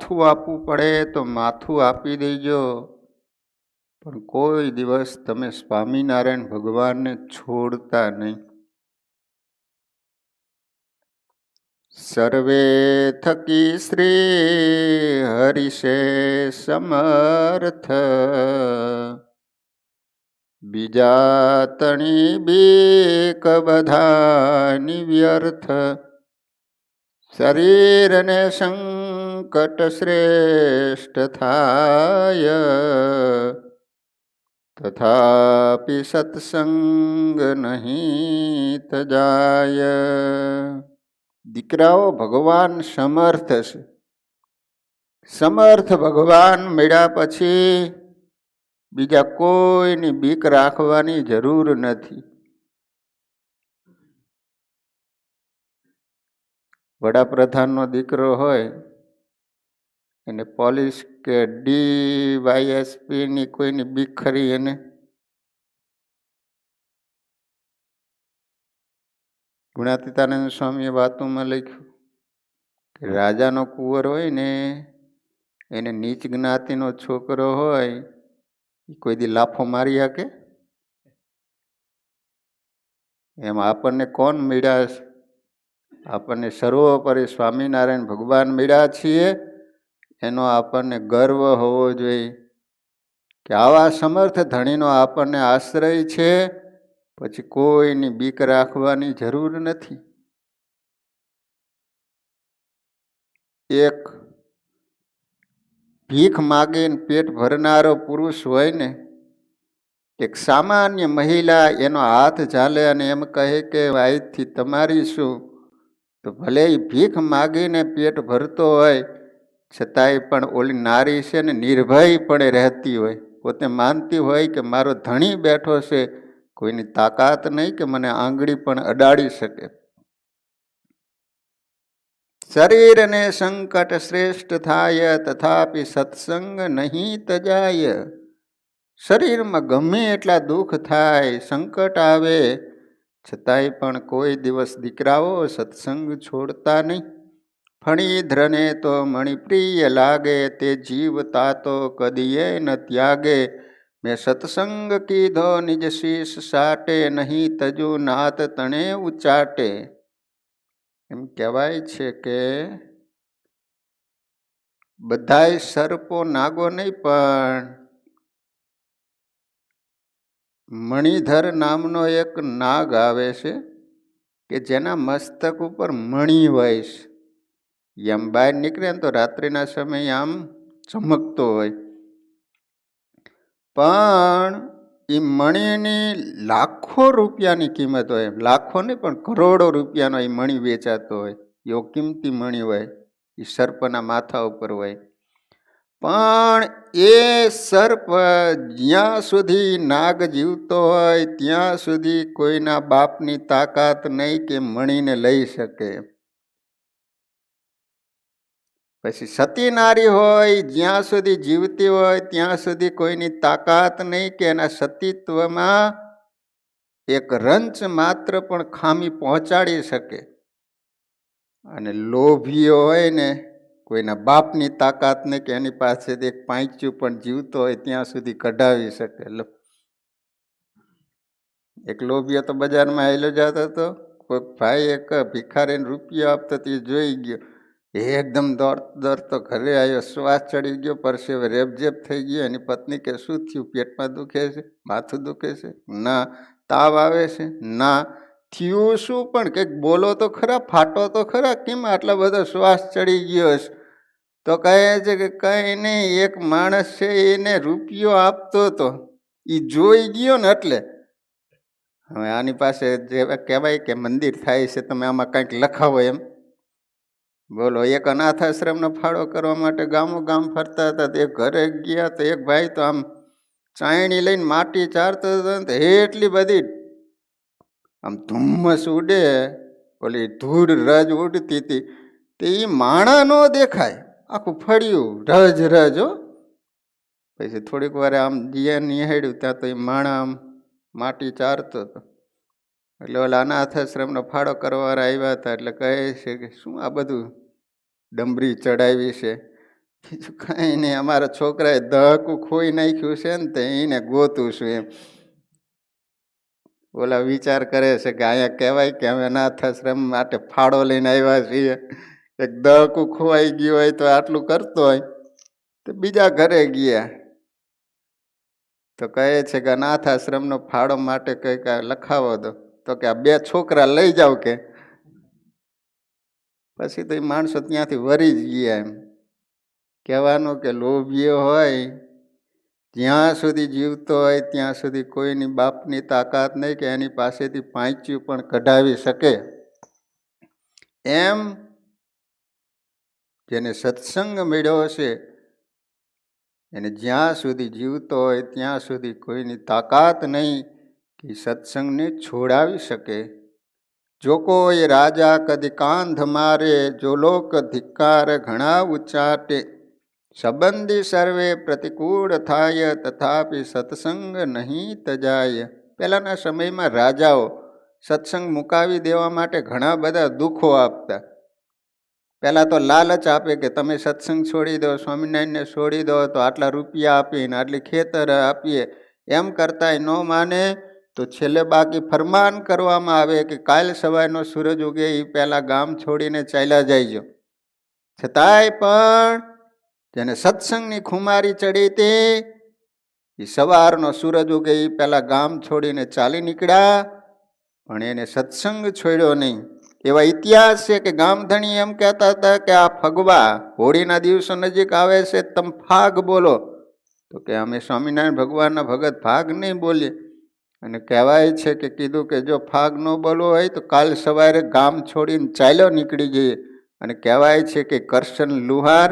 માથું આપવું પડે તો માથું આપી દેજો, પણ કોઈ દિવસ તમે સ્વામિનારાયણ ભગવાનને છોડતા નહીં. સર્વે થકી શ્રી હરિશે સમર્થ, બીજા તણી બીક બધાની વ્યર્થ. શરીરને સંકટ શ્રેષ્ઠ થાય, તથાપિ સત્સંગ નહીં તજાય. દીકરાઓ, ભગવાન સમર્થ છે. સમર્થ ભગવાન મળ્યા પછી બીજા કોઈની બીક રાખવાની જરૂર નથી. વડાપ્રધાનનો દીકરો હોય એને પોલીસ કે DYSPની કોઈની બીક ખરી? એને ગુણાતીતાનંદ સ્વામીએ વાતોમાં લખ્યું કે રાજાનો કુંવર હોય ને એને નીચ જ્ઞાતિનો છોકરો હોય એ કોઈ દી લાફો મારી શકે? એમ આપણને કોણ મળ્યા છે? આપણને સર્વોપરી સ્વામિનારાયણ ભગવાન મળ્યા છીએ, એનો આપણને ગર્વ હોવો જોઈએ કે આવા સમર્થ ધણીનો આપણને આશ્રય છે. પછી કોઈની બીક રાખવાની જરૂર નથી. એક ભીખ માગીને પેટ ભરનારો પુરુષ હોય ને, એક સામાન્ય મહિલા એનો હાથ ઝાલે અને એમ કહે કે આજથી તમારી શું, તો ભલે એ ભીખ માગીને પેટ ભરતો હોય છતાંય પણ ઓલી નારી છે ને નિર્ભયપણે રહેતી હોય, પોતે માનતી હોય કે મારો ધણી બેઠો છે, કોઈની તાકાત નહીં કે મને આંગળી પણ અડાડી શકે. શરીરને સંકટ શ્રેષ્ઠ થાય, તથાપિ સત્સંગ નહીં તજાય. શરીરમાં ગમે એટલા દુઃખ થાય, સંકટ આવે, છતાંય પણ કોઈ દિવસ દીકરાઓ સત્સંગ છોડતા નહીં. ફણીધ્રને તો મણિપ્રિય લાગે, તે જીવતા તો કદીએ ન ત્યાગે. મેં સત્સંગ કીધો નિજ શીશ સાટે, નહીં તજુ નાત તણે ઉચાટે. એમ કહેવાય છે કે બધાય સર્પો નાગો નહીં, પણ મણિધર નામનો એક નાગ આવે છે કે જેના મસ્તક ઉપર મણી હોય છે. એમ બહાર નીકળે ને તો રાત્રિના સમયે આમ ચમકતો હોય, પણ એ મણીની લાખો રૂપિયાની કિંમત હોય. લાખો નહીં પણ કરોડો રૂપિયાનો એ મણી વેચાતો હોય. એવો કિંમતી મણી હોય, એ સર્પના માથા ઉપર હોય. પણ એ સર્પ જ્યાં સુધી નાગ જીવતો હોય ત્યાં સુધી કોઈના બાપની તાકાત નહીં કે મણીને લઈ શકે. પછી સતી નારી હોય, જ્યાં સુધી જીવતી હોય ત્યાં સુધી કોઈની તાકાત નહીં કે એના સતીત્વમાં એક રંચ માત્ર પણ ખામી પહોંચાડી શકે. અને લોભીઓ હોય ને, કોઈના બાપની તાકાત નહીં કે એની પાસે એક પાંચ્યું પણ જીવતો હોય ત્યાં સુધી કઢાવી શકે. એક લોભીઓ તો બજારમાં આવેલો જતો હતો, કોઈક ભાઈ એક ભિખારીને રૂપિયો આપતો તે જોઈ ગયો, એકદમ દોડતો ઘરે આવ્યો, શ્વાસ ચડી ગયો, પરસેવે રેબઝેબ થઈ ગયો. એની પત્ની કે શું થયું? પેટમાં દુખે છે? માથું દુખે છે? ના. તાવ આવે છે? ના. થયું શું? પણ કંઈક બોલો તો ખરા, ફાટો તો ખરા, કેમ આટલા બધો શ્વાસ ચડી ગયો છે? તો કહે છે કે કંઈ નહીં, એક માણસ છે એને રૂપિયો આપતો હતો, એ જોઈ ગયો ને એટલે. હવે આની પાસે જે કહેવાય કે મંદિર થાય છે, તમે આમાં કંઈક લખાવો એમ. બોલો, એક અનાથ આશ્રમનો ફાળો કરવા માટે ગામો ગામ ફરતા હતા. તે ઘરે ગયા તો એક ભાઈ તો આમ ચાયણી લઈને માટી ચારતો હતો ને, એટલી બધી આમ ધુમ્મસ ઉડે, ઓલી ધૂળ રજ ઉડતી હતી, તે એ માણા ન દેખાય, આખું ફળ્યું રજ રજ. હો, પછી થોડીક વાર આમ જીએ નિહાળ્યું ત્યાં તો એ માણા આમ માટી ચારતો હતો. એટલે ઓલા અનાથ આશ્રમનો ફાળો કરવાવાળા આવ્યા હતા. એટલે કહે છે કે શું આ બધું ડમરી ચડાવી છે? બીજું કાંઈ નહીં, અમારા છોકરાએ દહકું ખોઈ નાખ્યું છે ને તે એને ગોતું છું એમ. ઓલા વિચાર કરે છે કે અહીંયા કહેવાય કે અમે અનાથાશ્રમ માટે ફાળો લઈને આવ્યા છીએ. એક દહકું ખોવાઈ ગયું હોય તો આટલું કરતો હોય તો બીજા ઘરે ગયા તો કહે છે કે અનાથાશ્રમનો ફાળો માટે કંઈક લખાવો દો. તો કે આ 2 છોકરા લઈ જાઓ કે. પછી તો એ માણસો ત્યાંથી વરી જ ગયા. એમ કહેવાનું કે લોભીઓ હોય જ્યાં સુધી જીવતો હોય ત્યાં સુધી કોઈની બાપની તાકાત નહીં કે એની પાસેથી પાંચ્યું પણ કઢાવી શકે. એમ જેને સત્સંગ મળ્યો છે એને જ્યાં સુધી જીવતો હોય ત્યાં સુધી કોઈની તાકાત નહીં કે સત્સંગને છોડાવી શકે. જો કોઈ રાજા કદી કાંધ મારે, જો લોક ધિક્કાર ઘણા ઉચ્ચાટે, સંબંધી સર્વે પ્રતિકૂળ થાય, તથાપિ સત્સંગ નહીં તજાય. પહેલાંના સમયમાં રાજાઓ સત્સંગ મુકાવી દેવા માટે ઘણા બધા દુઃખો આપતા. પહેલાં તો લાલચ આપે કે તમે સત્સંગ છોડી દો, સ્વામિનારાયણને છોડી દો તો આટલા રૂપિયા આપીને આટલી ખેતર આપીએ. એમ કરતાંય ન માને તો છેલ્લે બાકી ફરમાન કરવામાં આવે કે કાલ સવારનો સૂરજ ઉગે એ પહેલાં ગામ છોડીને ચાલ્યા જઈજો. છતાંય પણ જેને સત્સંગની ખુમારી ચડી હતી એ સવારનો સૂરજ ઉગે એ પહેલાં ગામ છોડીને ચાલી નીકળ્યા, પણ એને સત્સંગ છોડ્યો નહીં. એવા ઇતિહાસ છે કે ગામધણી એમ કહેતા હતા કે આ ફગવા હોળીના દિવસો નજીક આવે છે, તમે ફાગ બોલો. તો કે અમે સ્વામિનારાયણ ભગવાનના ભગત ફાગ નહીં બોલીએ. અને કહેવાય છે કે કીધું કે જો ફાગ ન બોલવો હોય તો કાલ સવારે ગામ છોડીને ચાલ્યો નીકળી જઈએ. અને કહેવાય છે કે કરશન લુહાર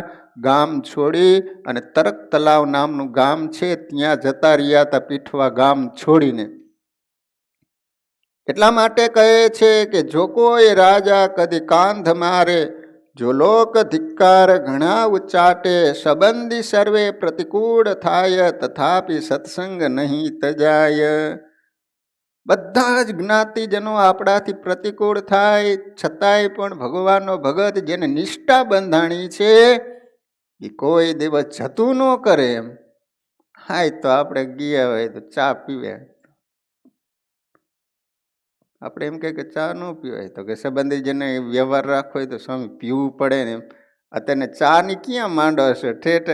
ગામ છોડી અને તરક તલાવ નામનું ગામ છે ત્યાં જતા રહ્યા હતા પીઠવા ગામ છોડીને. એટલા માટે કહે છે કે જો કોઈ રાજા કદી કાંધ મારે, જો લોક ધિક્કાર ઘણા ઉચ્ચાટે, સંબંધી સર્વે પ્રતિકૂળ થાય, તથાપિ સત્સંગ નહીં તજાય. બધા જ જ્ઞાતિજનો આપણાથી પ્રતિકૂળ થાય છતાંય પણ ભગવાનનો ભગત જેને નિષ્ઠા બંધાણી છે એ કોઈ દિવસ જતું ન કરે. એમ હાય તો આપણે ગયા હોય તો ચા પીવે, આપણે એમ કહે કે ચા ન પીવાય તો કે સંબંધી જેને વ્યવહાર રાખવો હોય તો સ્વામી પીવું પડે ને. અત્યારે ચાની ક્યાં માંડો હશે, ઠેઠ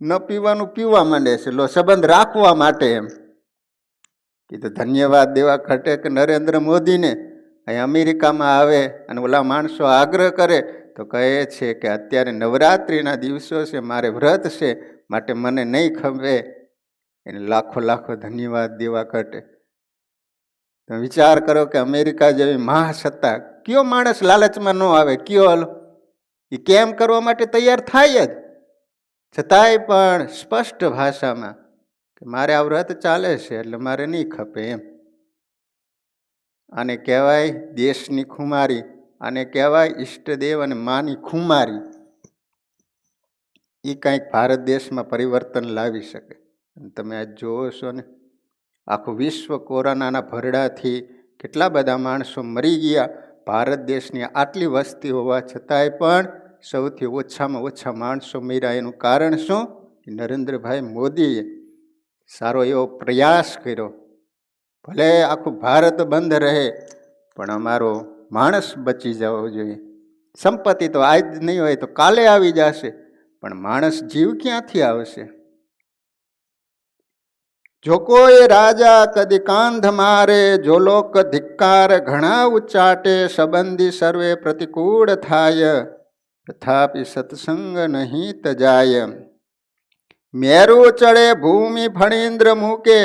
ન પીવાનું પીવા માંડે છે લો સંબંધ રાખવા માટે. એમ કીધું ધન્યવાદ દેવા ખટે કે નરેન્દ્ર મોદીને અહીં અમેરિકામાં આવે અને ઓલા માણસો આગ્રહ કરે તો કહે છે કે અત્યારે નવરાત્રિના દિવસો છે, મારે વ્રત છે, માટે મને નહીં ખમે. એને લાખો લાખો ધન્યવાદ દેવા ઘટે. તો વિચાર કરો કે અમેરિકા જેવી મહાસત્તા કયો માણસ લાલચમાં ન આવે? કયો હલો એ કેમ કરવા માટે તૈયાર થાય જ, છતાંય પણ સ્પષ્ટ ભાષામાં કે મારે આ વ્રત ચાલે છે એટલે મારે નહીં ખપે. એમ આને કહેવાય દેશની ખુમારી, આને કહેવાય ઈષ્ટદેવ અને માની ખુમારી. એ કંઈક ભારત દેશમાં પરિવર્તન લાવી શકે. તમે આજ જોવો છો ને, આખું વિશ્વ કોરોનાના ભરડાથી કેટલા બધા માણસો મરી ગયા. ભારત દેશની આટલી વસ્તી હોવા છતાંય પણ સૌથી ઓછામાં ઓછા માણસો મર્યા. એનું કારણ શું? નરેન્દ્રભાઈ મોદીએ સારો એવો પ્રયાસ કર્યો. ભલે આખું ભારત બંધ રહે પણ અમારો માણસ બચી જવો જોઈએ. સંપત્તિ તો આજ નહીં હોય તો કાલે આવી જશે, પણ માણસ જીવ ક્યાંથી આવશે? જો કોઈ રાજા કદી કાંધ મારે, જો લોક ધિક્કાર ઘણા ઉચ્ચાટે, સંબંધી સર્વે પ્રતિકૂળ થાય, તથાપિ સત્સંગ નહીં તજાય. મેરુ ચડે ભૂમિ ફણીન્દ્ર મૂકે,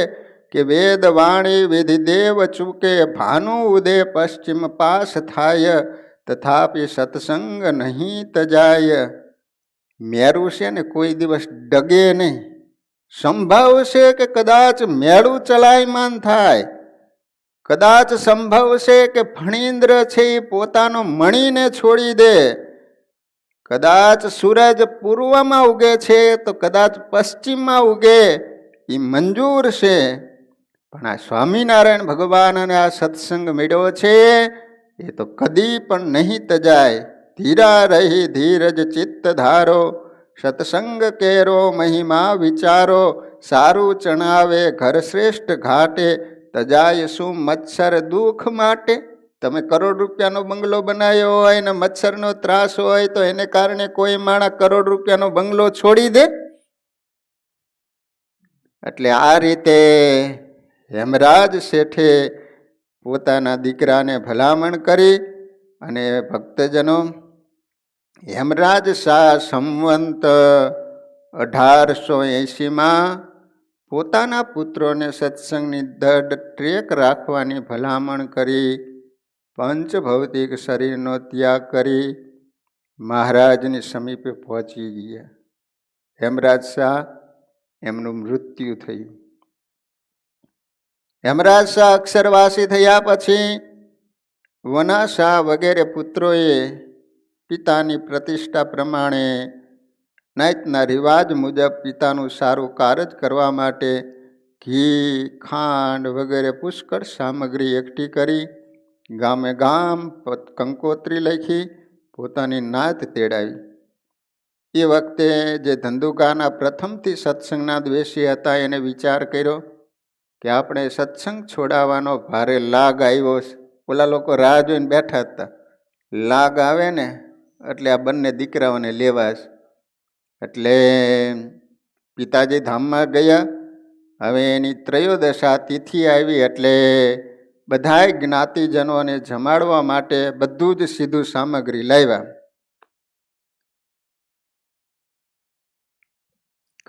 કે વેદ વાણી વિધિ દેવ ચૂકે, ભાનુ ઉદે પશ્ચિમ પાસ થાય, તથાપિ સત્સંગ નહીં તજાય. મેરુ છે ને કોઈ દિવસ ડગે નહીં. સંભવ છે કે કદાચ મેળું ચલાયમાન થાય, કદાચ સંભવ છે કે ફણીન્દ્ર છે એ પોતાનો મણીને છોડી દે, કદાચ સૂરજ પૂર્વમાં ઉગે છે તો કદાચ પશ્ચિમમાં ઉગે, એ મંજૂર છે. પણ આ સ્વામિનારાયણ ભગવાન અને આ સત્સંગ મળ્યો છે એ તો કદી પણ નહીં તજાય. ધીરા રહી ધીરજ ચિત્ત ધારો, સત્સંગ કેરો મહિમા વિચારો, સારું ચણાવે ઘર શ્રેષ્ઠ ઘાટે, તજાય શું મચ્છર દુઃખ માટે. તમે કરોડ રૂપિયાનો બંગલો બનાવ્યો હોય ને મચ્છરનો ત્રાસ હોય તો એને કારણે કોઈ માણસ કરોડ રૂપિયાનો બંગલો છોડી દે? એટલે આ રીતે હેમરાજ શેઠે પોતાના દીકરાને ભલામણ કરી અને ભક્તજનો હેમરાજ શાહ સંવંત 1880માં પોતાના પુત્રોને સત્સંગની દઢ ટ્રેક રાખવાની ભલામણ કરી પંચભૌતિક શરીરનો ત્યાગ કરી મહારાજની સમીપે પહોંચી ગયા. હેમરાજ શાહ એમનું મૃત્યુ થયું. હેમરાજ શાહ અક્ષરવાસી થયા પછી વના શાહ વગેરે પુત્રોએ પિતાની પ્રતિષ્ઠા પ્રમાણે નાયતના રિવાજ મુજબ પિતાનું સારું કાર્ય કરવા માટે ઘી, ખાંડ વગેરે પુષ્કળ સામગ્રી એકઠી કરી ગામે ગામ કંકોત્રી લખી પોતાની નાત તેડાવી. એ વખતે જે ધંધુકાના પ્રથમથી સત્સંગના દ્વેષી હતા એને વિચાર કર્યો કે આપણે સત્સંગ છોડાવવાનો ભારે લાગ આવ્યો છે. ઓલા લોકો રાહ જોઈને બેઠા હતા, લાગ આવે ને એટલે આ બંને દીકરાઓને લેવા છે. એટલે પિતાજી ધામમાં ગયા. હવે એની ત્રયોદશા તિથિ આવી એટલે બધાય જ્ઞાતિજનોને જમાડવા માટે બધું જ સીધું સામગ્રી લાવ્યા.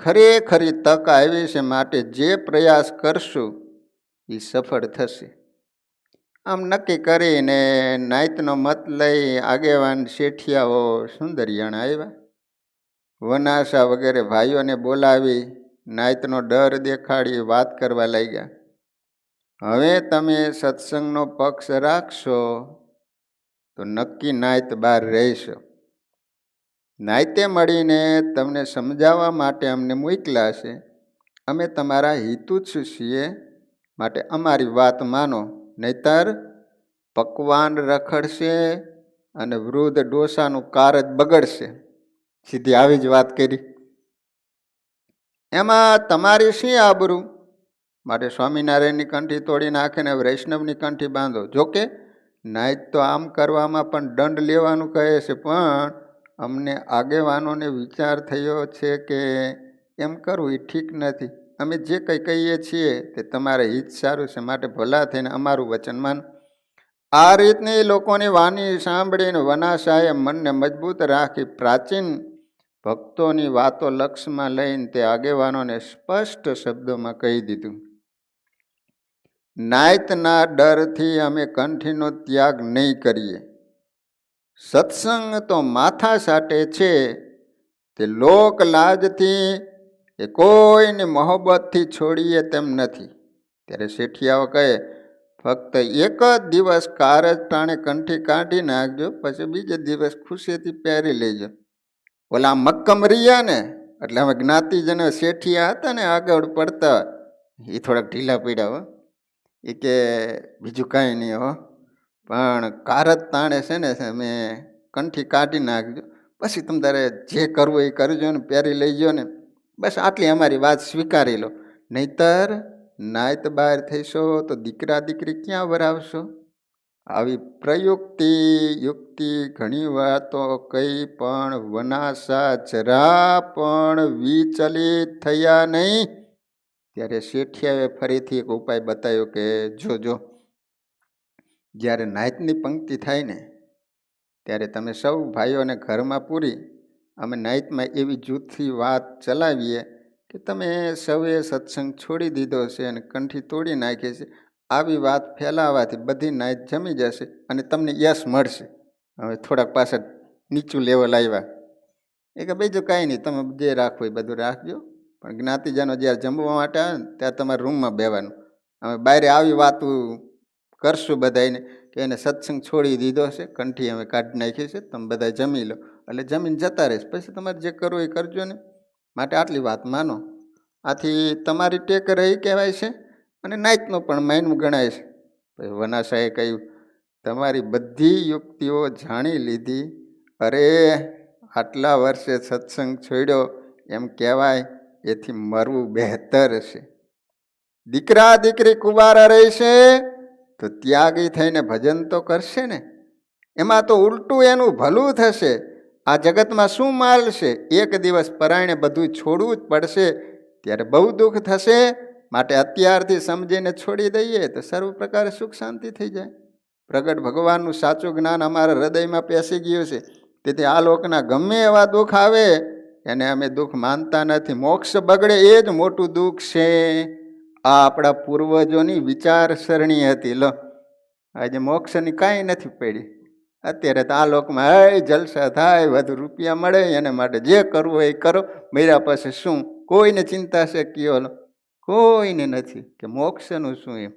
ખરેખરી તક આવી છે માટે જે પ્રયાસ કરશું એ સફળ થશે. આમ નક્કી કરીને નાયતનો મત લઈ આગેવાન શેઠિયાઓ સુંદરિયાણા આવ્યા. વનાસા વગેરે ભાઈઓને બોલાવી નાયતનો ડર દેખાડી વાત કરવા લાગ્યા. હવે તમે સત્સંગનો પક્ષ રાખશો તો નક્કી નાયત બહાર રહેશો. નાયતે મળીને તમને સમજાવવા માટે અમને મોકલ્યા છે. અમે તમારા હિતુ જ છીએ માટે અમારી વાત માનો, નહીતર પકવાન રખડશે અને વૃદ્ધ ડોસાનું કારજ બગડશે. સીધી આવી જ વાત કરી. એમાં તમારી શી આબરૂ? માટે સ્વામિનારાયણની કંઠી તોડી નાખીને વૈષ્ણવની કંઠી બાંધો. જોકે નાયત તો આમ કરવામાં પણ દંડ લેવાનું કહે છે, પણ અમને આગેવાનોને વિચાર થયો છે કે એમ કરવું એ ઠીક નથી. અમે જે કંઈ કહીએ છીએ તે તમારે હિત સારું છે માટે ભલા થઈને અમારું વચન માનો. આ રીતની લોકોની વાણી સાંભળીને વનાશાએ મનને મજબૂત રાખી પ્રાચીન ભક્તોની વાતો લક્ષમાં લઈને તે આગેવાનોને સ્પષ્ટ શબ્દોમાં કહી દીધું, નાયતના ડરથી અમે કંઠીનો ત્યાગ નહીં કરીએ. સત્સંગ તો માથા સાટે છે, તે લોક લાજથી એ કોઈની મોહબ્બતથી છોડીએ તેમ નથી. ત્યારે શેઠિયાઓ કહે, ફક્ત એક જ દિવસ કારજ ટાણે કંઠી કાઢી નાખજો, પછી બીજે દિવસ ખુશીથી પહેરી લેજો. ઓલા મક્કમ રહ્યા ને એટલે અમે જ્ઞાતિજનો શેઠિયા હતા ને આગળ પડતા એ થોડાક ઢીલા પડ્યા હો. એ કે બીજું કાંઈ નહીં હો, પણ કારજ તાણે છે ને અમે કંઠી કાઢી નાખજો, પછી તમે તારે જે કરવું એ કરજો ને પહેરી લઈજો ને, બસ આટલી અમારી વાત સ્વીકારી લો. નહીતર નાયત બહાર થઈશો તો દીકરા દીકરી ક્યાં વરાવશો? આવી પ્રયુક્તિ યુક્તિ ઘણી વાતો કઈ પણ વનાસા જરા પણ વિચલિત થયા નહીં. ત્યારે શેઠિયાએ ફરીથી એક ઉપાય બતાવ્યો કે જો જ્યારે નાયતની પંક્તિ થાય ને ત્યારે તમે સૌ ભાઈઓને ઘરમાં પૂરી અમે નાયતમાં એવી જૂથથી વાત ચલાવીએ કે તમે સૌએ સત્સંગ છોડી દીધો છે અને કંઠી તોડી નાખી છે. આવી વાત ફેલાવાથી બધી નાયત જમી જશે અને તમને યશ મળશે. હવે થોડાક પાછળ નીચું લેવલ આવ્યા. એ કે બીજું કાંઈ નહીં, તમે જે રાખવું એ બધું રાખજો, પણ જ્ઞાતિજનો જ્યારે જમવા માટે આવે ને ત્યારે તમારે રૂમમાં બેવાનું. અમે બહાર આવી વાતું કરશું બધાને કે એને સત્સંગ છોડી દીધો છે, કંઠી અમે કાઢી નાખી છે, તમે બધા જમી લો. એટલે જમીન જતા રહેશે, પછી તમારે જે કરવું એ કરજો ને, માટે આટલી વાત માનો. આથી તમારી ટેક રહી કહેવાય છે અને નાયતનો પણ માયનું ગણાય છે. પછી વનાસાએ કહ્યું, તમારી બધી યુક્તિઓ જાણી લીધી. અરે આટલા વર્ષે સત્સંગ છોડ્યો એમ કહેવાય, એથી મરવું બહેતર છે. દીકરા દીકરી કુંવારા રહેશે તો ત્યાગી થઈને ભજન તો કરશે ને. એમાં તો ઉલટું એનું ભલું થશે. આ જગતમાં શું માલશે? એક દિવસ પરાયણે બધું છોડવું જ પડશે, ત્યારે બહુ દુઃખ થશે. માટે અત્યારથી સમજીને છોડી દઈએ તો સર્વ પ્રકારે સુખ શાંતિ થઈ જાય. પ્રગટ ભગવાનનું સાચું જ્ઞાન અમારા હૃદયમાં પેસી ગયું છે. તેથી આ લોકના ગમે એવા દુઃખ આવે એને અમે દુઃખ માનતા નથી. મોક્ષ બગડે એ જ મોટું દુઃખ છે. આ આપણા પૂર્વજોની વિચારસરણી હતી. લો, આજે મોક્ષની કાંઈ નથી પડી. અત્યારે તો આ લોકમાં હે જલસા થાય, વધુ રૂપિયા મળે, એના માટે જે કરવું એ કરો. મર્યા પછી શું? કોઈને ચિંતા છે કયો? કોઈને નથી કે મોક્ષનું શું. એમ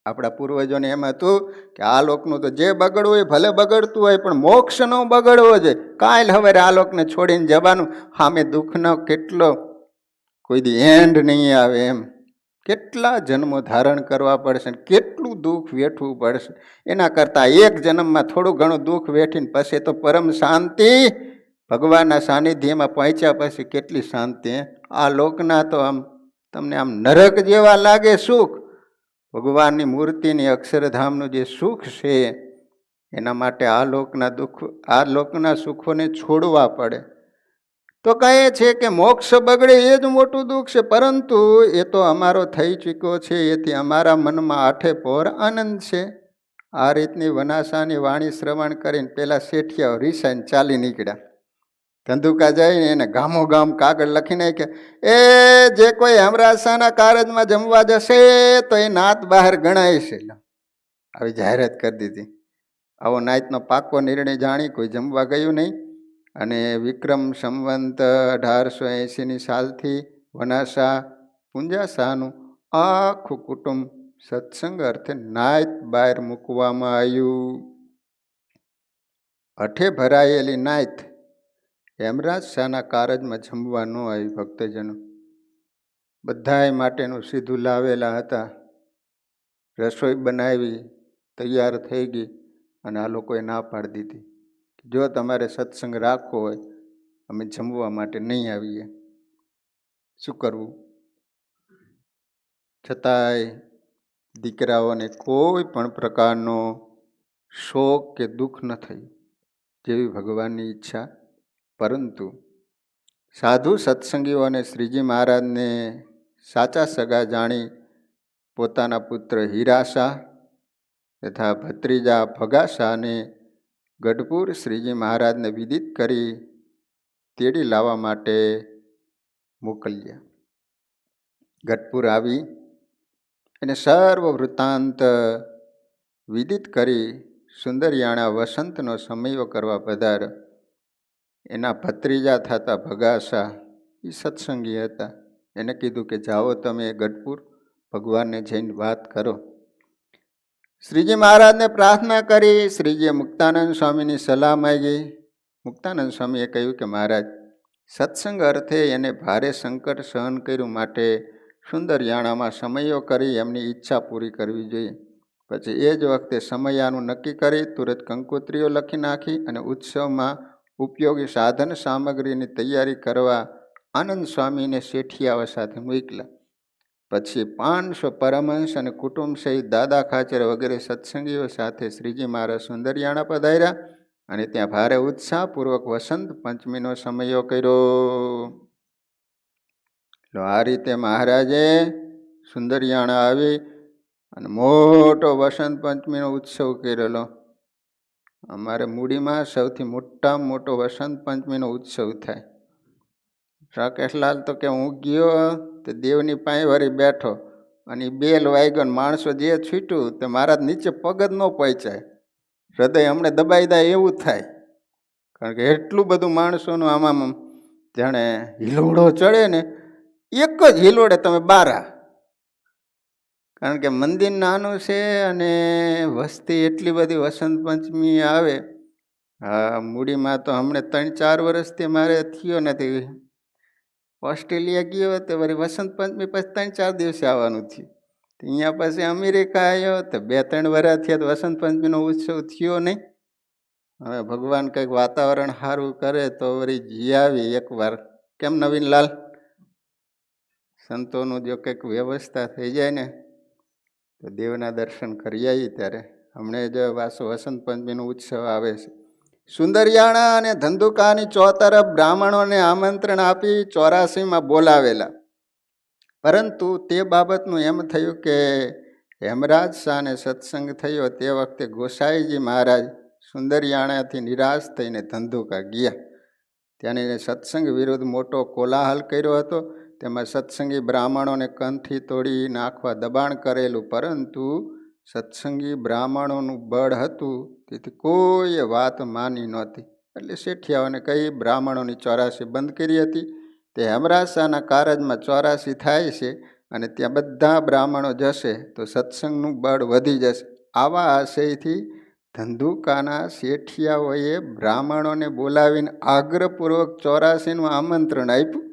આપણા પૂર્વજોને એમ હતું કે આ લોકનું તો જે બગડવું હોય ભલે બગડતું હોય, પણ મોક્ષ ન બગડવો જોઈએ. કાલ હવે આ લોકને છોડીને જવાનું. સામે દુઃખનો કેટલો કોઈ દી એન્ડ નહીં આવે. એમ કેટલા જન્મો ધારણ કરવા પડશે, કેટલું દુઃખ વેઠવું પડશે. એના કરતાં એક જન્મમાં થોડું ઘણું દુઃખ વેઠીને પછી તો પરમ શાંતિ, ભગવાનના સાનિધ્યમાં પહોંચ્યા પછી કેટલી શાંતિ. આ લોકના તો આમ તમને આમ નરક જેવા લાગે સુખ. ભગવાનની મૂર્તિની અક્ષરધામનું જે સુખ છે એના માટે આ લોકના દુઃખ, આ લોકના સુખોને છોડવા પડે. તો કહે છે કે મોક્ષ બગડે એ જ મોટું દુઃખ છે. પરંતુ એ તો અમારો થઈ ચૂક્યો છે, એથી અમારા મનમાં આઠે પોર આનંદ છે. આ રીતની વનાસાની વાણી શ્રવણ કરીને પેલા શેઠિયાઓ રીસાઈને ચાલી નીકળ્યા. ધંધુકા જઈને એને ગામો ગામ કાગળ લખી નાખ્યા, એ જે કોઈ હમરાસાના કારજમાં જમવા જશે તો એ નાત બહાર ગણાય છે. આવી જાહેરાત કરી દીધી. આવો નાતનો પાકો નિર્ણય જાણી કોઈ જમવા ગયું નહીં. અને વિક્રમ સંવંત 1880ની સાલથી વનાસા પુંજાસાનું આખું કુટુંબ સત્સંગ અર્થે નાત બહાર મૂકવામાં આવ્યું. હઠે ભરાયેલી નાત હેમરાજ શાહના કારજમાં જમવા ન આવી. ભક્તજનો બધાય માટેનું સીધું લાવેલા હતા. રસોઈ બનાવી તૈયાર થઈ ગઈ અને આ લોકોએ ના પાડી દીધી. જો તમારે સત્સંગ રાખવો હોય અમે જમવા માટે નહીં આવીએ. શું કરવું? છતાંય દીકરાઓને કોઈ પણ પ્રકારનો શોક કે દુઃખ ન થયું, જેવી ભગવાનની ઈચ્છા. પરંતુ સાધુ સત્સંગીઓને શ્રીજી મહારાજને સાચા સગા જાણી પોતાના પુત્ર હીરાશાહ તથા ભત્રીજા ભગાશાહને ગઢપુર શ્રીજી મહારાજને વિદિત કરી તેડી લાવવા માટે મોકલ્યા. ગઢપુર આવી એને સર્વ વૃત્તાંત વિદિત કરી સુંદરિયાણા વસંતનો સમયો કરવા પધાર. એના ભત્રીજા થતા ભગાશા એ સત્સંગી હતા. એને કીધું કે જાઓ તમે ગઢપુર ભગવાનને જઈને વાત કરો. શ્રીજી મહારાજને પ્રાર્થના કરી. શ્રીજીએ મુક્તાનંદ સ્વામીની સલાહ માંગી. મુક્તાનંદ સ્વામીએ કહ્યું કે મહારાજ, સત્સંગ અર્થે એને ભારે સંકટ સહન કર્યું, માટે સુંદરિયાણામાં સમયો કરી એમની ઈચ્છા પૂરી કરવી જોઈએ. પછી એ જ વખતે સમયાનું નક્કી કરી તુરત કંકોત્રીઓ લખી નાખી અને ઉત્સવમાં ઉપયોગી સાધન સામગ્રીની તૈયારી કરવા આનંદ સ્વામીને શેઠિયાઓ સાથે મોકલ્યા. પછી 500 પરમહંસ અને કુટુંબ સહિત દાદા ખાચર વગેરે સત્સંગીઓ સાથે શ્રીજી મહારાજ સુંદરિયાણા પધાર્યા અને ત્યાં ભારે ઉત્સાહપૂર્વક વસંત પંચમીનો સમયો કર્યો. આ રીતે મહારાજે સુંદરિયાણા આવી અને મોટો વસંત પંચમીનો ઉત્સવ કરેલો. અમારે મૂડીમાં સૌથી મોટામાં મોટો વસંત પંચમીનો ઉત્સવ થાય. રાકેશલાલ તો કે હું ગયો તો દેવની પાસે વળી બેઠો અને બેલ વાગ્યો ને માણસો જે છૂટ્યું તે મારા નીચે પગ જ ન પહોંચાય. હૃદય હમણાં દબાઈ જાય એવું થાય. કારણ કે એટલું બધું માણસોનું આમાં જાણે હિલોડો ચડે ને, એક જ હિલોડે તમે બારા. કારણ કે મંદિર નાનું છે અને વસ્તી એટલી બધી વસંત પંચમી આવે. હા, મૂડીમાં તો હમણાં 3-4 વર્ષથી મારે થયો નથી. ઓસ્ટ્રેલિયા ગયો તો વળી વસંત પંચમી પછી 3-4 દિવસે આવવાનું થયું. અહીંયા પછી અમેરિકા આવ્યો તો 2-3 વર્ષ થયા તો વસંત પંચમીનો ઉત્સવ થયો નહીં. હવે ભગવાન કંઈક વાતાવરણ સારું કરે તો વળી જી આવી એકવાર. કેમ નવીનલાલ? સંતોનું જો કંઈક વ્યવસ્થા થઈ જાય ને તો દેવના દર્શન કરી આવી. ત્યારે હમણાં જો વાસો વસંત પંચમીનો ઉત્સવ આવે છે. સુંદરિયાણા અને ધંધુકાની ચોતરફ બ્રાહ્મણોને આમંત્રણ આપી 84માં બોલાવેલા. પરંતુ તે બાબતનું એમ થયું કે હેમરાજ શાહને સત્સંગ થયો તે વખતે ગોસાઈજી મહારાજ સુંદરિયાણાથી નિરાશ થઈને ધંધુકા ગયા. ત્યાંની સત્સંગ વિરુદ્ધ મોટો કોલાહલ કર્યો હતો. તેમાં સત્સંગી બ્રાહ્મણોને કંઠી તોડી નાખવા દબાણ કરેલું. પરંતુ સત્સંગી બ્રાહ્મણોનું બળ હતું તેથી કોઈ વાત માની નહોતી. એટલે શેઠિયાઓને કહી બ્રાહ્મણોની 84 બંધ કરી હતી. તે હેમરાજ શાહના કારજમાં 84 થાય છે અને ત્યાં બધા બ્રાહ્મણો જશે તો સત્સંગનું બળ વધી જશે. આવા આશયથી ધંધુકાના શેઠિયાઓએ બ્રાહ્મણોને બોલાવીને આગ્રહપૂર્વક 84નું આમંત્રણ આપ્યું.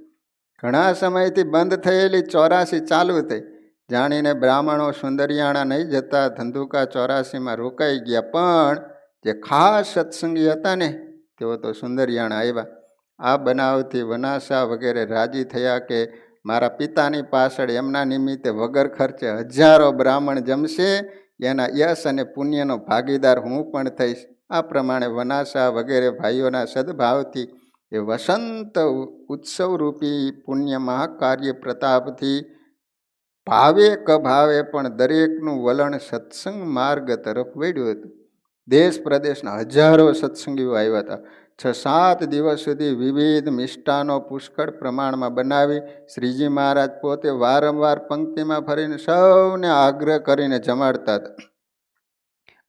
ઘણા સમયથી બંધ થયેલી 84 ચાલુ થઈ. જાણીને બ્રાહ્મણો સુંદરિયાણા નહીં જતા ધંધુકા 84માં રોકાઈ ગયા. પણ જે ખાસ સત્સંગી હતા ને તેઓ તો સુંદરિયાણા આવ્યા. આ બનાવથી વનાસા વગેરે રાજી થયા કે મારા પિતાની પાછળ એમના નિમિત્તે વગર ખર્ચે હજારો બ્રાહ્મણ જમશે. એના યશ અને પુણ્યનો ભાગીદાર હું પણ થઈશ. આ પ્રમાણે વનાસા વગેરે ભાઈઓના સદભાવથી એ વસંત ઉત્સવરૂપી પુણ્ય મહાકાર્ય પ્રતાપથી ભાવે કભાવે પણ દરેકનું વલણ સત્સંગ માર્ગ તરફ વળ્યું હતું. દેશ પ્રદેશના હજારો સત્સંગીઓ આવ્યા હતા. 6-7 દિવસ સુધી વિવિધ મિષ્ટાનો પુષ્કળ પ્રમાણમાં બનાવી શ્રીજી મહારાજ પોતે વારંવાર પંક્તિમાં ફરીને સૌને આગ્રહ કરીને જમાડતા હતા.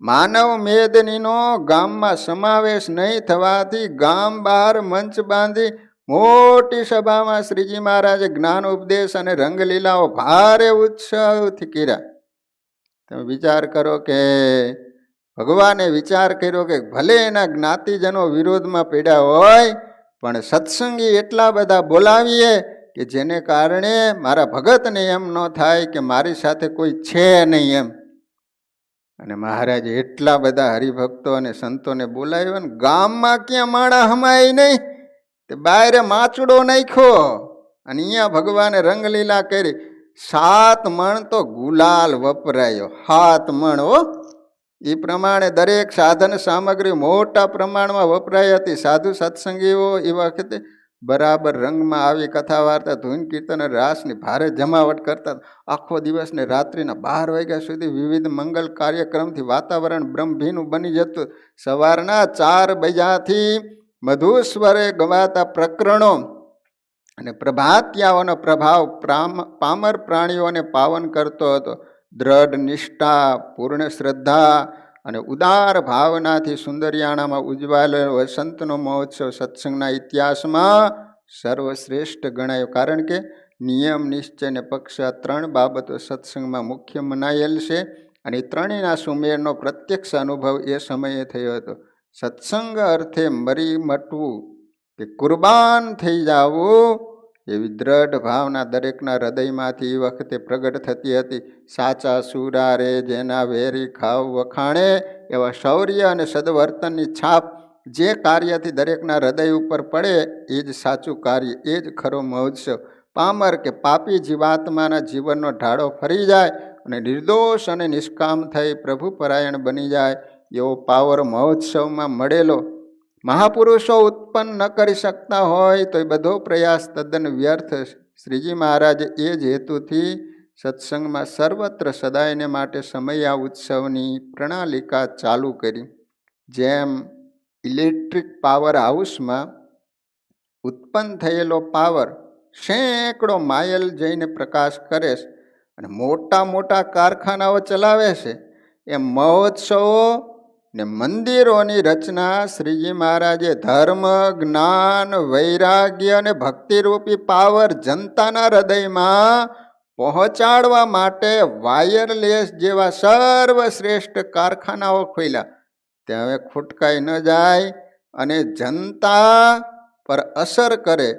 માનવ મેદનીનો ગામમાં સમાવેશ નહીં થવાથી ગામ બહાર મંચ બાંધી મોટી સભામાં શ્રીજી મહારાજે જ્ઞાન ઉપદેશ અને રંગલીલાઓ ભારે ઉત્સવથી કર્યા. તમે વિચાર કરો કે ભગવાને વિચાર કર્યો કે ભલે એના જ્ઞાતિજનો વિરોધમાં પડ્યા હોય પણ સત્સંગી એટલા બધા બોલાવીએ કે જેને કારણે મારા ભગતને એમ ન થાય કે મારી સાથે કોઈ છે નહીં એમ. અને મહારાજે એટલા બધા હરિભક્તો અને સંતોને બોલાવ્યા ને ગામમાં ક્યાં માણા હમાય નહીં. તે બાયરે માચડો નાખ્યો અને અહીંયા ભગવાને રંગલીલા કરી. 7 મણ તો ગુલાલ વપરાયો. 7 મણ હો. એ પ્રમાણે દરેક સાધન સામગ્રી મોટા પ્રમાણમાં વપરાઈ હતી. સાધુ સત્સંગીઓ એ વખતે બરાબર રંગમાં આવી કથા વાર્તા ધૂન કીર્તન રાસની ભારે જમાવટ કરતા. આખો દિવસ ને રાત્રિના 12 વાગ્યા સુધી વિવિધ મંગલ કાર્યક્રમથી વાતાવરણ બ્રહ્મભીનું બની જતું. સવારના 4 વાગ્યાથી મધુસ્વરે ગવાતા પ્રકરણો અને પ્રભાતિયાઓનો પ્રભાવ પામર પ્રાણીઓને પાવન કરતો હતો. દ્રઢ નિષ્ઠા, પૂર્ણ શ્રદ્ધા અને ઉદાર ભાવનાથી સુંદરિયાણામાં ઉજવાયેલો વસંતનો મહોત્સવ સત્સંગના ઇતિહાસમાં સર્વશ્રેષ્ઠ ગણાયો. કારણ કે નિયમ, નિશ્ચય અને પક્ષ આ 3 બાબતો સત્સંગમાં મુખ્ય મનાયેલ છે અને ત્રણેયના સુમેળનો પ્રત્યક્ષ અનુભવ એ સમયે થયો હતો. સત્સંગ અર્થે મરી મટવું કે કુરબાન થઈ જવું એવી દ્રઢ ભાવના દરેકના હૃદયમાંથી એ વખતે પ્રગટ થતી હતી. સાચા સુરા રે જેના વેરી ખાવ વખાણે એવા શૌર્ય અને સદવર્તનની છાપ જે કાર્યથી દરેકના હૃદય ઉપર પડે એ જ સાચું કાર્ય, એ જ ખરો મહોત્સવ. પામર કે પાપી જીવાત્માના જીવનનો ઢાળો ફરી જાય અને નિર્દોષ અને નિષ્કામ થઈ પ્રભુ પરાયણ બની જાય એવો પાવર મહોત્સવમાં મળેલો. મહાપુરુષો ઉત્પન્ન ન કરી શકતા હોય તો એ બધો પ્રયાસ તદ્દન વ્યર્થ. શ્રીજી મહારાજે એ જ હેતુથી સત્સંગમાં સર્વત્ર સદાયને માટે સમયા ઉત્સવની પ્રણાલિકા ચાલુ કરી. જેમ ઇલેક્ટ્રિક પાવર હાઉસમાં ઉત્પન્ન થયેલો પાવર સેંકડો માઇલ જઈને પ્રકાશ કરે છે અને મોટા મોટા કારખાનાઓ ચલાવે છે, એમ મહોત્સવો ને મંદિરોની રચના શ્રીજી મહારાજે ધર્મ, જ્ઞાન, વૈરાગ્ય અને ભક્તિરૂપી પાવર જનતાના હૃદયમાં પહોંચાડવા માટે વાયરલેસ જેવા સર્વશ્રેષ્ઠ કારખાનાઓ ખોલ્યા. તે હવે ખોટકાઈ ન જાય અને જનતા પર અસર કરે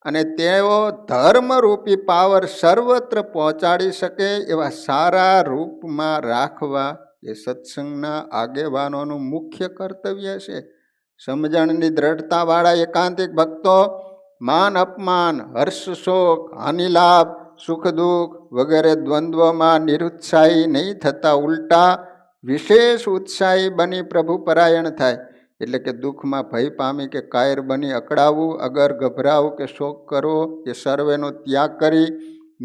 અને તેઓ ધર્મરૂપી પાવર સર્વત્ર પહોંચાડી શકે એવા સારા રૂપમાં રાખવા એ સત્સંગના આગેવાનોનું મુખ્ય કર્તવ્ય છે. સમજણની દ્રઢતાવાળા એકાંતિક ભક્તો માન અપમાન, હર્ષ શોક, હાનિલાભ, સુખ દુઃખ વગેરે દ્વંદ્વમાં નિરુત્સાહી નહીં થતા ઉલટા વિશેષ ઉત્સાહી બની પ્રભુ પરાયણ થાય. એટલે કે દુઃખમાં ભય પામી કે કાયર બની અકળાવવું, અગર ગભરાવું કે શોક કરવો, એ સર્વેનો ત્યાગ કરી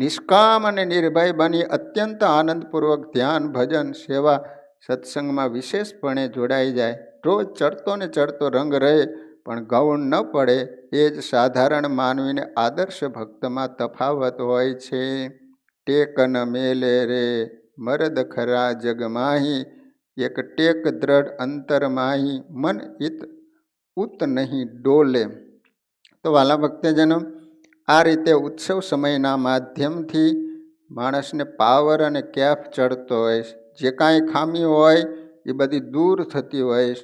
નિષ્કામ અને નિર્ભય બની અત્યંત આનંદપૂર્વક ધ્યાન, ભજન, સેવા, સત્સંગમાં વિશેષપણે જોડાઈ જાય. રોજ ચડતો ને ચડતો રંગ રહે પણ ગૌણ ન પડે, એ જ સાધારણ માનવીને આદર્શ ભક્તમાં તફાવત હોય છે. ટેક ન મેલે રે મરદ ખરા જગમાહી, એક ટેક દ્રઢ અંતર માહી, મન ઇત ઉત નહીં ડોલે. તો વાલા ભક્તજનો, આ રીતે ઉત્સવ સમયના માધ્યમથી માણસને પાવર અને કેફ ચડતો હોય. જે કાંઈ ખામી હોય એ બધી દૂર થતી હોય.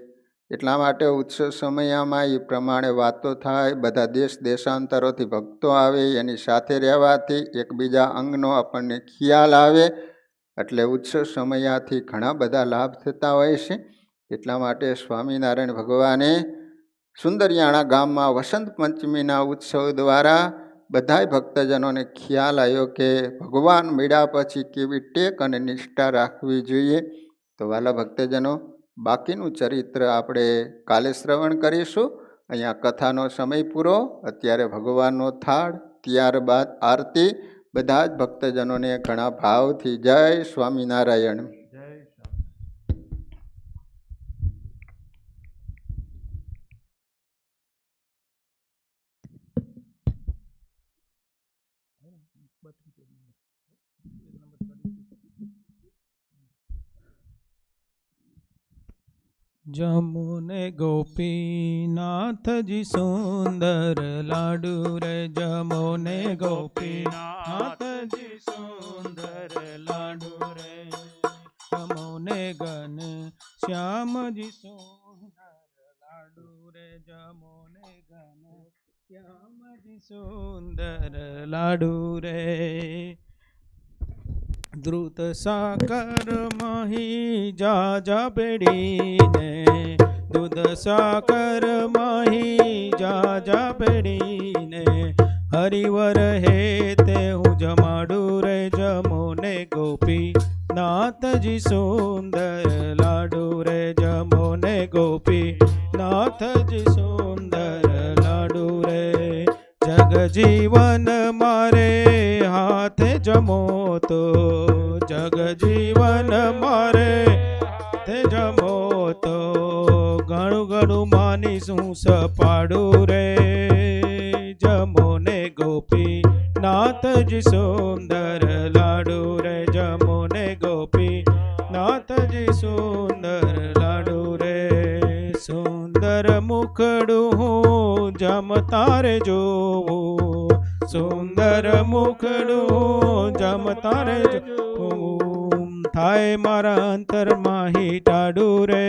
એટલા માટે ઉત્સવ સમયમાં એ પ્રમાણે વાતો થાય, બધા દેશ દેશાંતરોથી ભક્તો આવે, એની સાથે રહેવાથી એકબીજા અંગનો આપણને ખ્યાલ આવે. એટલે ઉત્સવ સમયથી ઘણા બધા લાભ થતા હોય છે. એટલા માટે સ્વામિનારાયણ ભગવાને સુંદરિયાણા ગામમાં વસંત પંચમીના ઉત્સવ દ્વારા બધાય ભક્તજનોને ખ્યાલ આવ્યો કે ભગવાન મળ્યા પછી કેવી ટેક અને નિષ્ઠા રાખવી જોઈએ. તો વાલા ભક્તજનો, બાકીનું ચરિત્ર આપણે કાલે શ્રવણ કરીશું. અહીંયા કથાનો સમય પૂરો. અત્યારે ભગવાનનો થાળ, ત્યારબાદ આરતી. બધા જ ભક્તજનોને ઘણા ભાવથી જય સ્વામિનારાયણ. જમુને ગોપીનાથજી સુંદર લાડુ રે, જમુને ગોપીનાથજી સુંદર લાડુ રે, જમુને ઘન શ્યામજી સુંદર લાડુ રે, જમુને ઘન શ્યામજી સુંદર લાડુ રે. દ્રુત સાકર મહી જાજા પેડીને, દૂધ સાકર મહી જાજા પેડીને, હરિવર હે તે હું જમાડું રે, જમુને ગોપી નાથજી સુંદર લાડુ રે, જમુને ગોપી નાથજી સુંદર લાડુ રે. જગજીવન મારે હાથે જમો તો, જગજીવન મારે હાથે જમો તો, ઘણું ઘણું માનીશું સપાડું રે, જમુને ગોપી નાથજી સુંદર લાડુ રે, જમુને ગોપી નાથજી સુંદર લાડુ રે. સુંદર મુખડું હું જમતા રે જોવું, સુંદર મુખડું જમતા રે જોવું, થાય મારા અંતરમાં હિટાડું રે,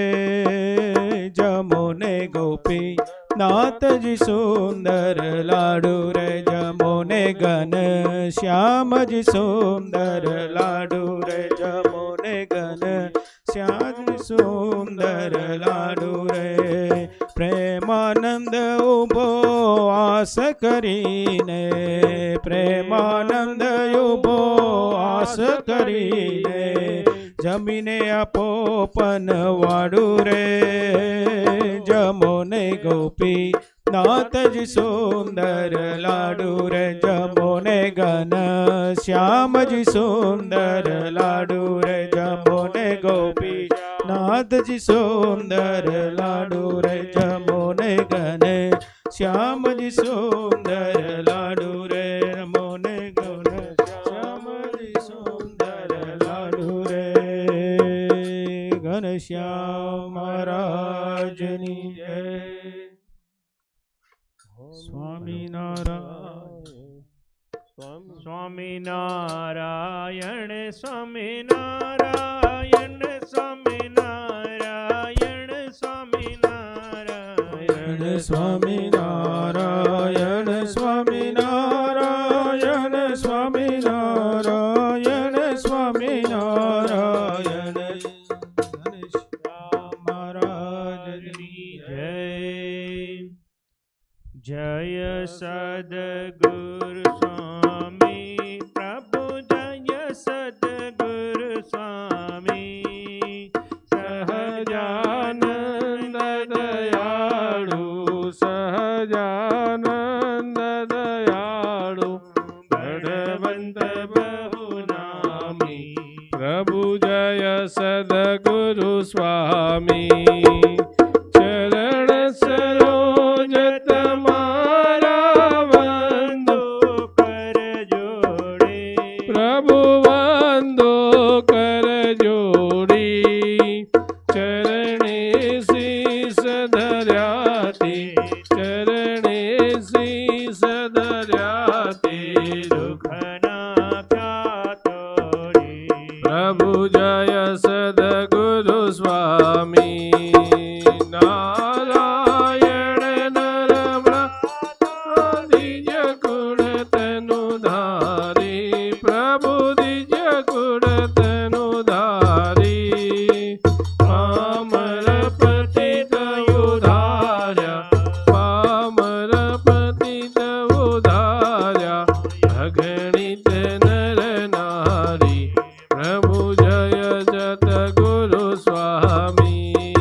જમુને ગોપી નાથજી સુંદર લાડુ રે, જમુને ઘન શ્યામજી સુંદર લાડુ રે, જમુને ઘન શ્યામજી સુંદર લાડુ રે. પ્રેમાનંદ ઉભો આસ કરીને, પ્રેમાનંદ ઉભો આસ કરીને, જમીને આપો પનવાડું રે, જમુને ગોપી નાથજી સુંદર લાડુ રે, જમુને ઘન શ્યામજી સુંદર લાડુ રે, જમુને ગોપી નાથજી સુંદર લાડુ રે, જમુને ઘન શ્યામજી સુંદર લાડુ રે, જમુને ઘન શ્યામજી સુંદર લાડુ રે. ઘનશ્યામ મહારાજની જય. સ્વામિનારાયણ સ્વામિનારાયણ સ્વામિનારાયણ સ્વામિનારાયણ સ્વામિનારાયણ સ્વામિનારાયણ સ્વામિનારાયણ સ્વામિનારાયણ સ્વામિનારાયણ. ઘનશ્યામ મહારાજની જય. સદગુરુ સ્વામી પ્રભુ જય સદગુરુ સ્વામી સહજાનંદ દયાળુ સહજાનંદ દયાળુ બળવંત બહુનામી પ્રભુ જય સદગુરુ સ્વામી ચરણ સરોજ તમારા વંદો કર જોડે પ્રભુ વંદો કર જોડી ચરણે શીશ ધર્યાથી ચરણે શીશ ધર્યાથી દુઃખના ખ્યાતોડી પ્રભુ જય સદગુરુ સ્વામી નારાયણ નરબ્રહ્મા દિવ્ય ગુણ તનુ ધારી પ્રભુ દિવ્ય ગુણ તનુ ધારી પામર પતિત ઉધાર્યા પામર પતિત ઉધાર્યા અગણિત નર નારી પ્રભુ જય સદગુરુ સ્વામી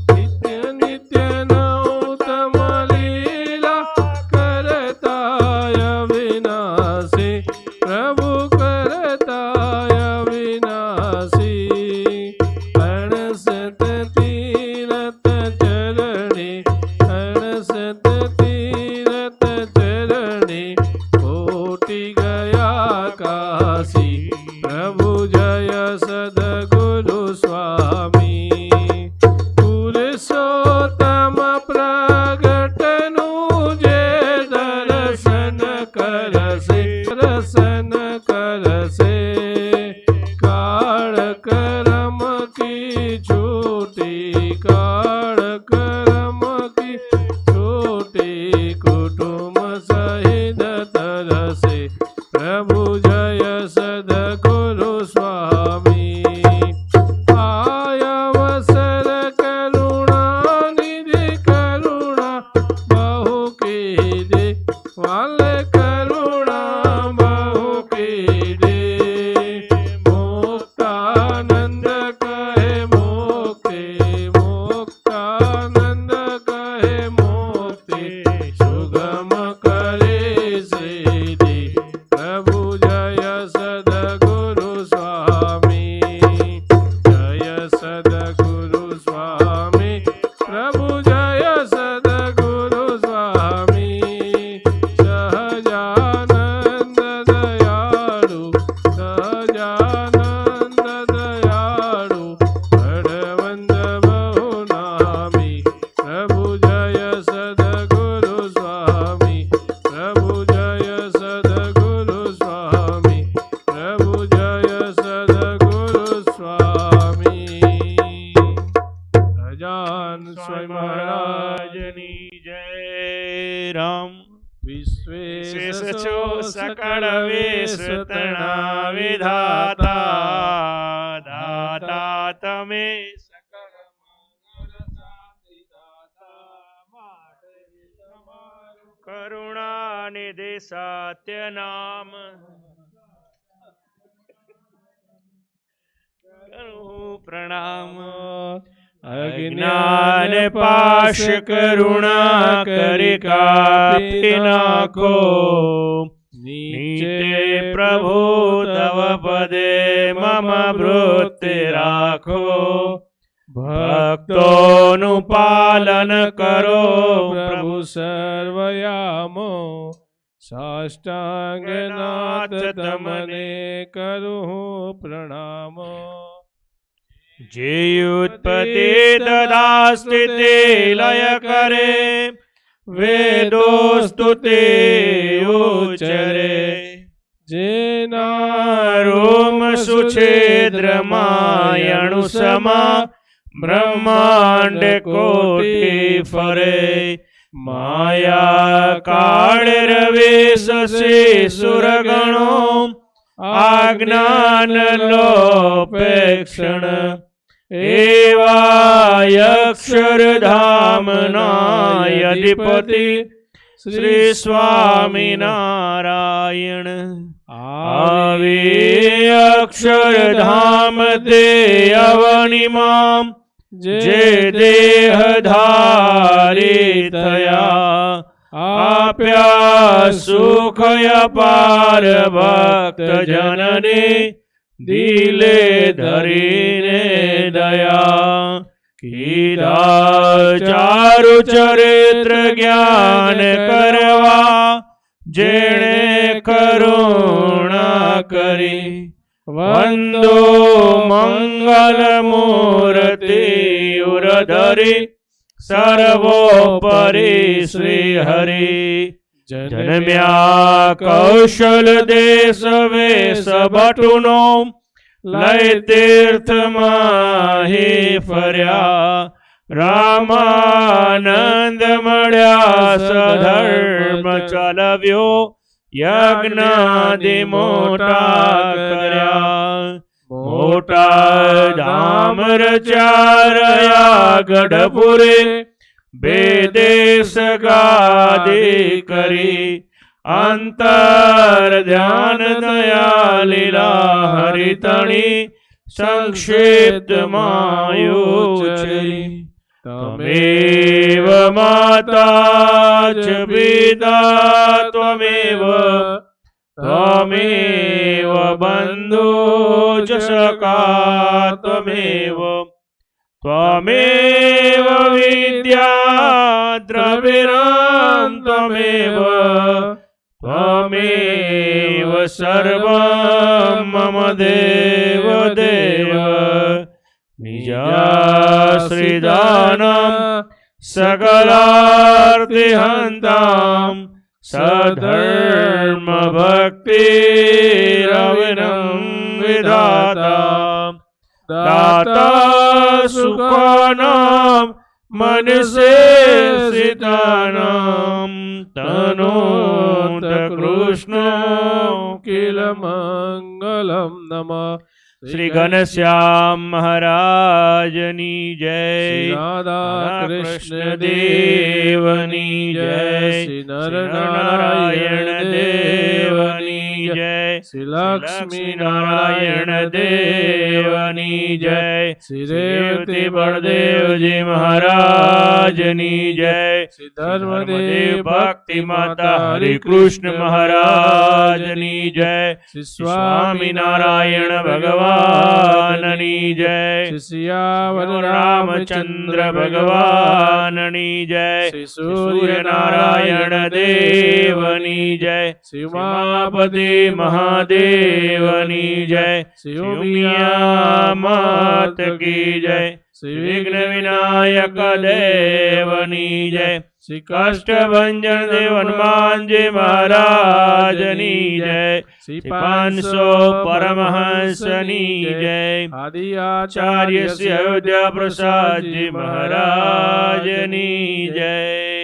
નિત્ય નિત્ય નૌતમ લીલા કરતાય વિનાશી પ્રભુ કરતાય વિનાશી અણસત તીરથ ચરણી અણસત તીરથ ચરણી કોટી ગયા કાશી પ્રભુ જય સદગુરુ સ્વામી પુરુષોત્તમ પ્રગટનું જે દર્શન કરશે દર્શન કરશે કાળ કરમ કી છૂટી કાળ કરમ કી છૂટી કુટુંબ સહિત તરસે પ્રભુ જય સદગુરુ સ્વામી આયવસર કરુણા નિધિ કરુણા બહુ કીધે વાલે કરુણા બહુ કીધે મુક્તાનંદ કહે મુક્તિ મુક્તાનંદ કહે મુક્તિ સુગમ કરે સિદ્ધિ પ્રભુ જય સદગુરુ સ્વામી જય સદગુરુ સ્વામી પ્રભુ જય સદગુરુ સ્વામી સહજાનંદ દયાળુ સહજાનંદ દયાળુ બળવંત બહુનામી પ્રભુ જય સદગુરુ સ્વામી પ્રભુ જય સદગુરુ સ્વામી પ્રભુ જય સદગુરુ સ્વામી સજાન સ્વામી મહારાજની જય રામ વિશ્વેશ છો સકળ વેશ વિધાતા દાતા તમે સકળ મંગળ શાંતિ દાતા માટે તમારું કરુણા નિધિ સત્ય નામ કરું પ્રણામ અજ્ઞાન પાશ કરુણા કરી કાપી નાખો નીચે પ્રભુ તવ પદે મમ વૃત્તિ રાખો ભક્તોનું પાલન કરો પ્રભુ સર્વયામો સાષ્ટાંગનાથ તમને કરું પ્રણામો જે ઉત્પત્તિ તથા સ્થિતિ લય કરે વેદો સ્તુતિ ઉચ્ચરે જેના રોમ સુછેદ્રમાયણુ સમા બ્રહ્માંડ કોટી ફરે માયા કાળ રવિ શશી સુરગણો આજ્ઞાન લોપેક્ષણ એવા અક્ષરધામના અધિપતિ શ્રી સ્વામિનારાયણ. આવે અક્ષરધામ તે અવનિમાં જે દેહધારી થયા, આપ્યા સુખ અપાર ભક્ત જનને દિલે ધરીને દયા. કીધા ચારુ ચરિત્ર જ્ઞાન કરવા જેણે કરુણા કરી, વંદો મંગલ મૂર્તિ ઉરધરી સર્વોપરી શ્રી હરિ. જન્મ્યા કૌશલ દેશ વેશ ભટુનો, લય તીર્થમાં હે ફર્યા, રામાનંદ મળ્યા સધર્મ ચલવ્યો, યજ્ઞાદિ મોટા કર્યા. મોટા ધામ રચારયા ગઢપુરે, બેદેશ ગાદી કરી, અંતર ધ્યાન દયા લીલા હરિતણી સંક્ષિપ્તમાં ઉચ્ચરી. ત્વમેવ માતા ચ પિતા ત્વમેવ, ત્વમેવ બંધુ ચ સખા ત્વમેવ, ત્વમેવ વિદ્યા દ્રવિણં ત્વમેવ, ત્વમેવ સર્વં મમ દેવ દેવ. નિજાશ્રિદાનં સકલાર્તિહંતાં, સધર્મ ભક્તિરવિનં વિધાતા. દાતા સુખાનાં મનસેષિતાનાં, તનોત કૃષ્ણો કિલ મંગલમ નમઃ. શ્રી ઘનશ્યામ મહારાજની જય. રાધા કૃષ્ણ દેવની જય. શ્રી નરનારાયણ દેવની જય. શ્રી લક્ષ્મી નારાયણ દેવની જય. શ્રી રેવતી બળદેવજી મહારાજની જય. શ્રી ધર્મદેવ ભક્તિ માતા હરિકૃષ્ણ મહારાજની જય. શ્રી સ્વામિનારાયણ ભગવાનની જય. શ્રી સિયાવર રામચંદ્ર ભગવાનની જય. શ્રી સૂર્યનારાયણ દેવની જય. શ્રી ઉમાપતિ મહાદેવની જય. શ્રી ઉમિયા માત કી જય. શ્રી વિઘ્ન વિનાયક દેવની જય. શ્રી કષ્ટભંજન દેવ હનુમાનજી મહારાજની જય. શ્રી 500 પરમહંસની જય. આદિ આચાર્ય શ્રી અયોધ્યા પ્રસાદજી મહારાજની જય.